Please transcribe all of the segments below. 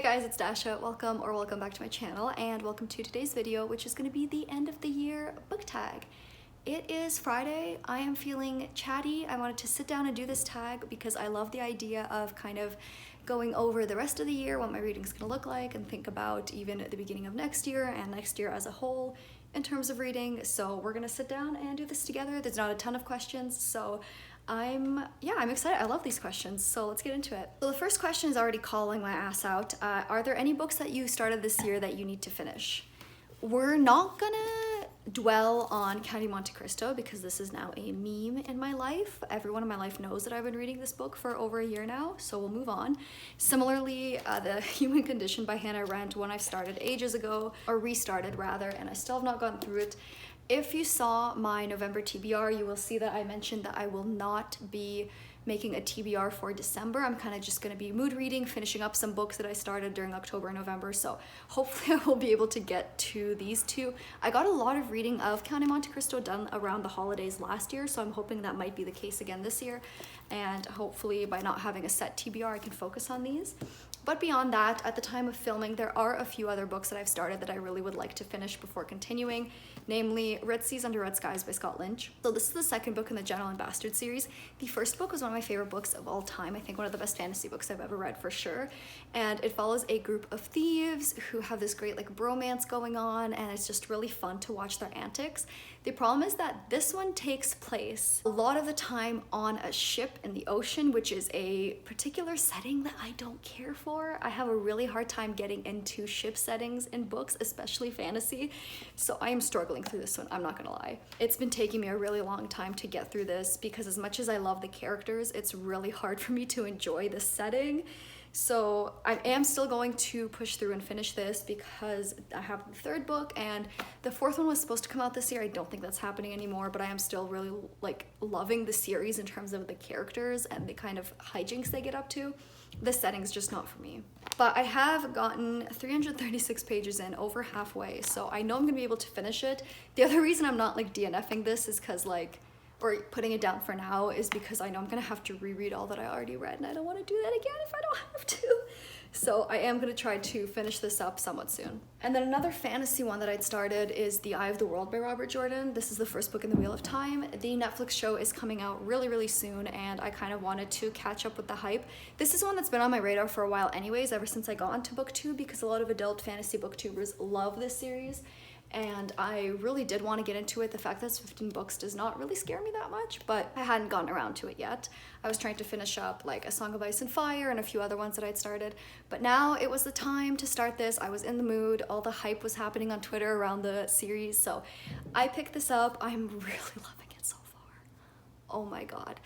guys, it's Dasha. Welcome back to my channel, and welcome to today's video, which is going to be the end of the year book tag. It is Friday. I am feeling chatty. I wanted to sit down and do this tag because I love the idea of kind of going over the rest of the year, what my reading's going to look like, and think about even at the beginning of next year and next year as a whole in terms of reading. So we're going to sit down and do this together. There's not a ton of questions, so I'm excited. I love these questions, so let's get into it. So the first question is already calling my ass out. Are there any books that you started this year that you need to finish? We're not gonna dwell on Counting Monte Cristo because this is now a meme in my life. Everyone in my life knows that I've been reading this book for over a year now, so we'll move on. Similarly, The Human Condition by Hannah Arendt, one I've started ages ago, or restarted rather, and I still have not gotten through it. If you saw my November TBR, you will see that I mentioned that I will not be making a TBR for December. I'm kind of just going to be mood reading, finishing up some books that I started during October and November, so hopefully I will be able to get to these two. I got a lot of reading of Counting Monte Cristo done around the holidays last year, so I'm hoping that might be the case again this year, and hopefully by not having a set TBR I can focus on these. But beyond that, at the time of filming, there are a few other books that I've started that I really would like to finish before continuing, namely Red Seas Under Red Skies by Scott Lynch. So this is the second book in the General and Bastard series. The first book was one of my favorite books of all time. I think one of the best fantasy books I've ever read for sure. And it follows a group of thieves who have this great like bromance going on, and it's just really fun to watch their antics. The problem is that this one takes place a lot of the time on a ship in the ocean, which is a particular setting that I don't care for. I have a really hard time getting into ship settings in books, especially fantasy, so I am struggling through this one, I'm not gonna lie. It's been taking me a really long time to get through this because as much as I love the characters, it's really hard for me to enjoy the setting. So I am still going to push through and finish this because I have the third book, and the fourth one was supposed to come out this year. I don't think that's happening anymore, but I am still really like loving the series in terms of the characters and the kind of hijinks they get up to. The setting's just not for me. But I have gotten 336 pages in, over halfway, so I know I'm gonna be able to finish it. The other reason I'm not like DNFing this is because or putting it down for now is because I know I'm gonna have to reread all that I already read, and I don't want to do that again if I don't have to. So I am gonna try to finish this up somewhat soon. And then another fantasy one that I'd started is The Eye of the World by Robert Jordan. This is the first book in the Wheel of Time. The Netflix show is coming out really soon, and I kind of wanted to catch up with the hype. This is one that's been on my radar for a while anyways, ever since I got into BookTube, because a lot of adult fantasy booktubers love this series. And I really did want to get into it. The fact that it's 15 books does not really scare me that much, but I hadn't gotten around to it yet. I was trying to finish up like A Song of Ice and Fire and a few other ones that I'd started, but now it was the time to start this. I was in the mood. All the hype was happening on Twitter around the series, so I picked this up. I'm really loving it so far. Oh my god.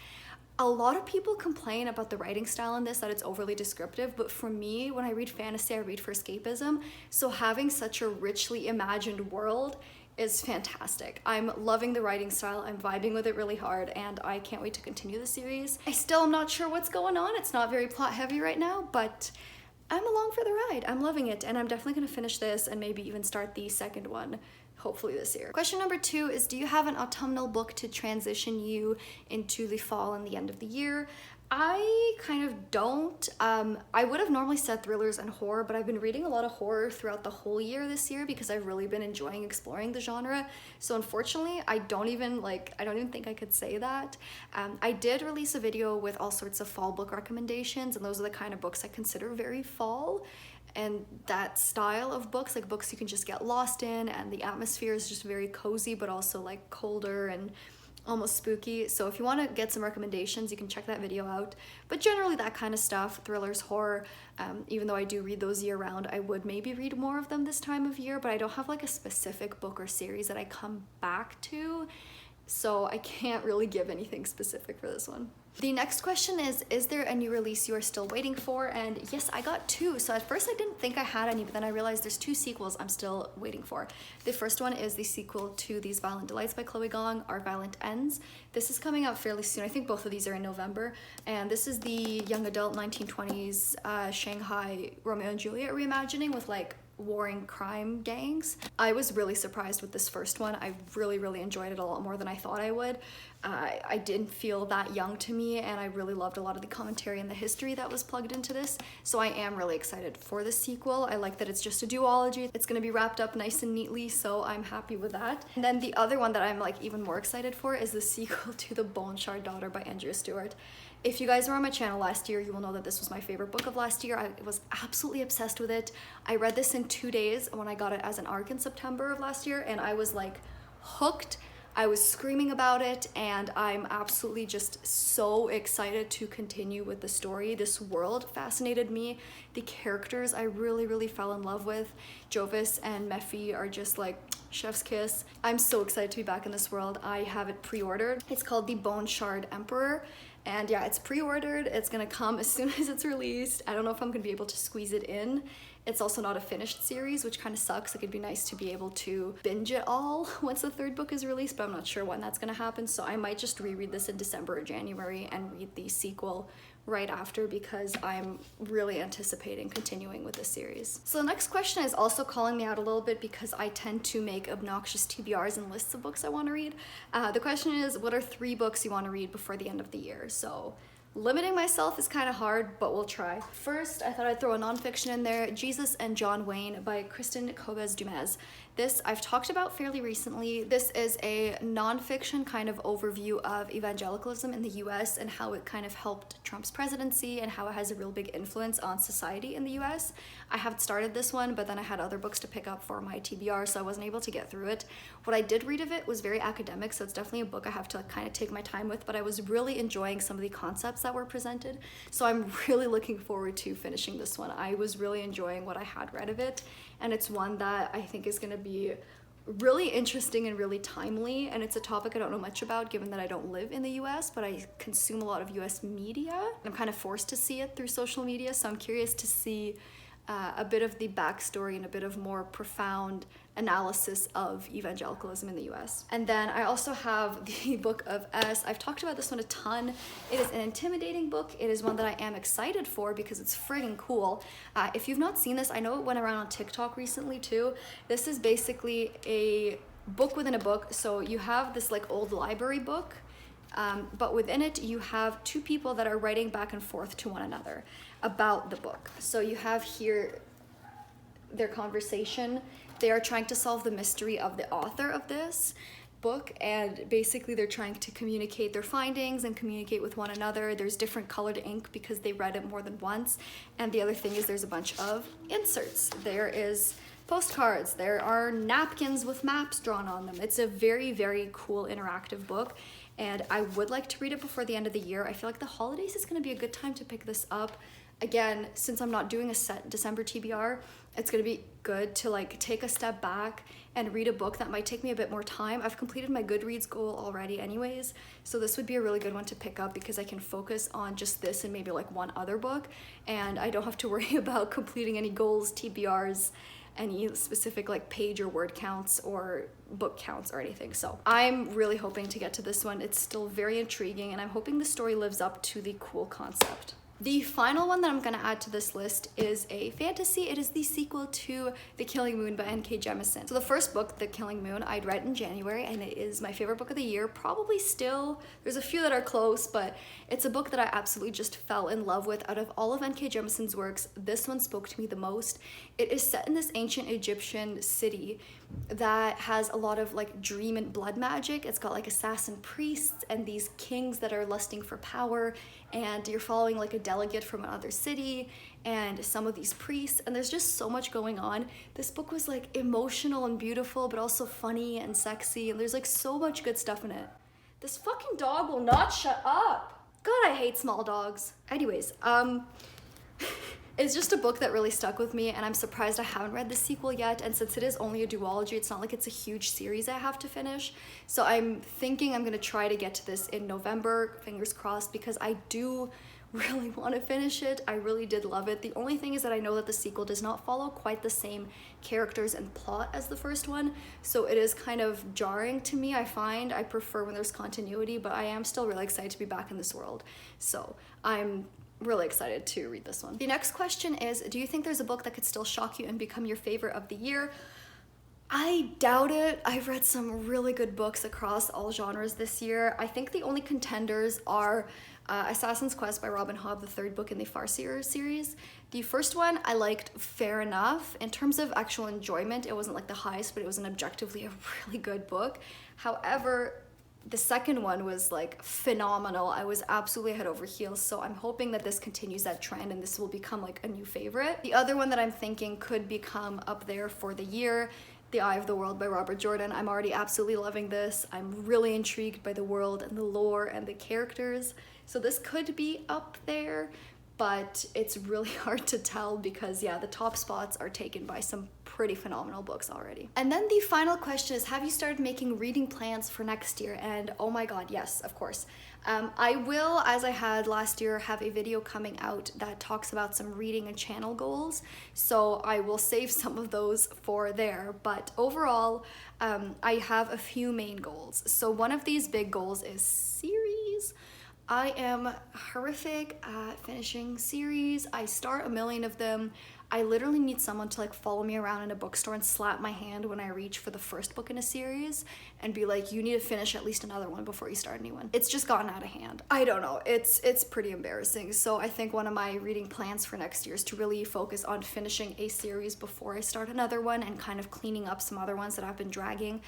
A lot of people complain about the writing style in this, that it's overly descriptive, but for me, when I read fantasy, I read for escapism, so having such a richly imagined world is fantastic. I'm loving the writing style, I'm vibing with it really hard, and I can't wait to continue the series. I still am not sure what's going on. It's not very plot heavy right now, but I'm along for the ride. I'm loving it, and I'm definitely gonna finish this and maybe even start the second one hopefully this year. Question number 2 is, do you have an autumnal book to transition you into the fall and the end of the year? I kind of don't. I would have normally said thrillers and horror, but I've been reading a lot of horror throughout the whole year this year because I've really been enjoying exploring the genre. So unfortunately, I don't even think I could say that. I did release a video with all sorts of fall book recommendations, and those are the kind of books I consider very fall. And that style of books, like books you can just get lost in, and the atmosphere is just very cozy but also like colder and almost spooky. So if you want to get some recommendations, you can check that video out. But generally that kind of stuff, thrillers, horror, even though I do read those year round, I would maybe read more of them this time of year, but I don't have like a specific book or series that I come back to, so I can't really give anything specific for this one. The next question is there a new release you are still waiting for? And yes, I got 2. So at first I didn't think I had any, but then I realized there's 2 sequels I'm still waiting for. The first one is the sequel to These Violent Delights by Chloe Gong, Our Violent Ends. This is coming out fairly soon. I think both of these are in November. And this is the young adult 1920s Shanghai Romeo and Juliet reimagining with like warring crime gangs. I was really surprised with this first one. I really enjoyed it a lot more than I thought I would. I didn't feel that young to me, and I really loved a lot of the commentary and the history that was plugged into this. So I am really excited for the sequel. I like that it's just a duology. It's gonna be wrapped up nice and neatly, so I'm happy with that. And then the other one that I'm like even more excited for is the sequel to The Bone Shard Daughter by Andrea Stewart. If you guys were on my channel last year, you will know that this was my favorite book of last year. I was absolutely obsessed with it. I read this in 2 days when I got it as an ARC in September of last year, and I was like hooked. I was screaming about it, and I'm absolutely just so excited to continue with the story. This world fascinated me. The characters I really fell in love with. Jovis and Mephi are just like chef's kiss. I'm so excited to be back in this world. I have it pre-ordered. It's called The Bone Shard Emperor. And yeah, it's pre-ordered. It's gonna come as soon as it's released. I don't know if I'm gonna be able to squeeze it in. It's also not a finished series, which kind of sucks. Like, it'd be nice to be able to binge it all once the 3rd book is released, but I'm not sure when that's gonna happen. So I might just reread this in December or January and read the sequel right after, because I'm really anticipating continuing with this series. So the next question is also calling me out a little bit, because I tend to make obnoxious TBRs and lists of books I want to read. The question is, what are 3 books you want to read before the end of the year? So limiting myself is kind of hard, but we'll try. First, I thought I'd throw a nonfiction in there, Jesus and John Wayne by Kristen Kobes-Dumez. This I've talked about fairly recently. This is a nonfiction kind of overview of evangelicalism in the US and how it kind of helped Trump's presidency and how it has a real big influence on society in the US. I haven't started this one, but then I had other books to pick up for my TBR, so I wasn't able to get through it. What I did read of it was very academic, so it's definitely a book I have to kind of take my time with, but I was really enjoying some of the concepts that were presented. So I'm really looking forward to finishing this one. I was really enjoying what I had read of it, and it's one that I think is going to be really interesting and really timely, and it's a topic I don't know much about given that I don't live in the US, but I consume a lot of US media. I'm kind of forced to see it through social media, so I'm curious to see a bit of the backstory and a bit of more profound analysis of evangelicalism in the US. And then I also have the Book of S. I've talked about this one a ton. It is an intimidating book. It is one that I am excited for because it's friggin' cool. If you've not seen this, I know it went around on TikTok recently too. This is basically a book within a book. So you have this like old library book, but within it you have 2 people that are writing back and forth to one another about the book. So you have here their conversation. They are trying to solve the mystery of the author of this book, and basically they're trying to communicate their findings and communicate with one another. There's different colored ink because they read it more than once. And the other thing is there's a bunch of inserts. There is postcards, there are napkins with maps drawn on them. It's a very cool interactive book, and I would like to read it before the end of the year. I feel like the holidays is going to be a good time to pick this up. Again, since I'm not doing a set December TBR, it's gonna be good to like take a step back and read a book that might take me a bit more time. I've completed my Goodreads goal already anyways, so this would be a really good one to pick up because I can focus on just this and maybe like one other book, and I don't have to worry about completing any goals, TBRs, any specific like page or word counts or book counts or anything. So I'm really hoping to get to this one. It's still very intriguing, and I'm hoping the story lives up to the cool concept. The final one that I'm going to add to this list is a fantasy. It is the sequel to The Killing Moon by N.K. Jemisin. So the first book, The Killing Moon, I'd read in January, and it is my favorite book of the year. Probably still. There's a few that are close, but it's a book that I absolutely just fell in love with. Out of all of N.K. Jemisin's works, this one spoke to me the most. It is set in this ancient Egyptian city that has a lot of like dream and blood magic. It's got like assassin priests and these kings that are lusting for power, and you're following like a delegate from another city and some of these priests, and there's just so much going on. This book was like emotional and beautiful, but also funny and sexy, and there's like so much good stuff in it. This fucking dog will not shut up. God, I hate small dogs. Anyways, it's just a book that really stuck with me, and I'm surprised I haven't read the sequel yet. And since it is only a duology, it's not like it's a huge series I have to finish. So I'm thinking I'm gonna try to get to this in November, fingers crossed, because I do really want to finish it. I really did love it. The only thing is that I know that the sequel does not follow quite the same characters and plot as the first one, so it is kind of jarring to me. I find I prefer when there's continuity, but I am still really excited to be back in this world. So I'm really excited to read this one. The next question is, do you think there's a book that could still shock you and become your favorite of the year? I doubt it. I've read some really good books across all genres this year. I think the only contenders are Assassin's Quest by Robin Hobb, the third book in the Farseer series. The first one I liked fair enough. In terms of actual enjoyment, it wasn't like the highest, but it was an objectively a really good book. However, the second one was like phenomenal. I was absolutely head over heels, so I'm hoping that this continues that trend and this will become like a new favorite. The other one that I'm thinking could become up there for the year, The Eye of the World by Robert Jordan. I'm already absolutely loving this. I'm really intrigued by the world and the lore and the characters. So this could be up there, but it's really hard to tell because yeah, the top spots are taken by some pretty phenomenal books already. And then the final question is, have you started making reading plans for next year? And oh my god, yes, of course. I will, as I had last year, have a video coming out that talks about some reading and channel goals. So I will save some of those for there. But overall, I have a few main goals. So one of these big goals is series. I am horrific at finishing series. I start a million of them. I literally need someone to like follow me around in a bookstore and slap my hand when I reach for the first book in a series and be like, you need to finish at least another one before you start a new one. It's just gotten out of hand. I don't know, it's pretty embarrassing. So I think one of my reading plans for next year is to really focus on finishing a series before I start another one and kind of cleaning up some other ones that I've been dragging.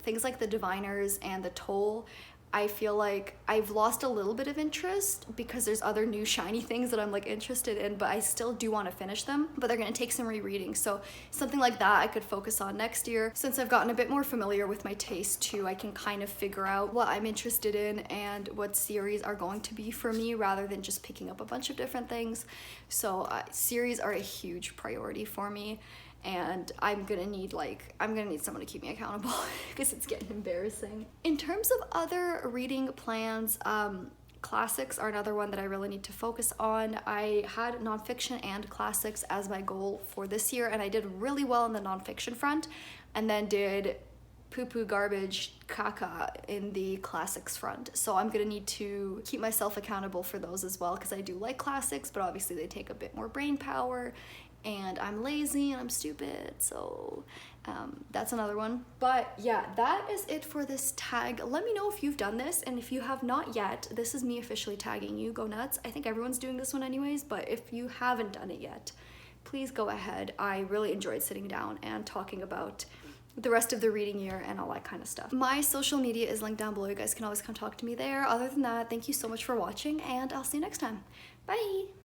Things like The Diviners and The Toll, I feel like I've lost a little bit of interest because there's other new shiny things that I'm like interested in, but I still do want to finish them, but they're going to take some rereading. So something like that I could focus on next year. Since I've gotten a bit more familiar with my taste too, I can kind of figure out what I'm interested in and what series are going to be for me rather than just picking up a bunch of different things. So series are a huge priority for me. And I'm gonna need someone to keep me accountable because it's getting embarrassing. In terms of other reading plans, classics are another one that I really need to focus on. I had nonfiction and classics as my goal for this year, and I did really well on the nonfiction front, and then did poo-poo garbage caca in the classics front. So I'm gonna need to keep myself accountable for those as well because I do like classics, but obviously they take a bit more brain power and I'm lazy and I'm stupid, so that's another one. But yeah, that is it for this tag. Let me know if you've done this, and if you have not yet, this is me officially tagging you. Go nuts. I think everyone's doing this one anyways, but if you haven't done it yet, please go ahead. I really enjoyed sitting down and talking about the rest of the reading year and all that kind of stuff. My social media is linked down below. You guys can always come talk to me there. Other than that, thank you so much for watching, and I'll see you next time. Bye!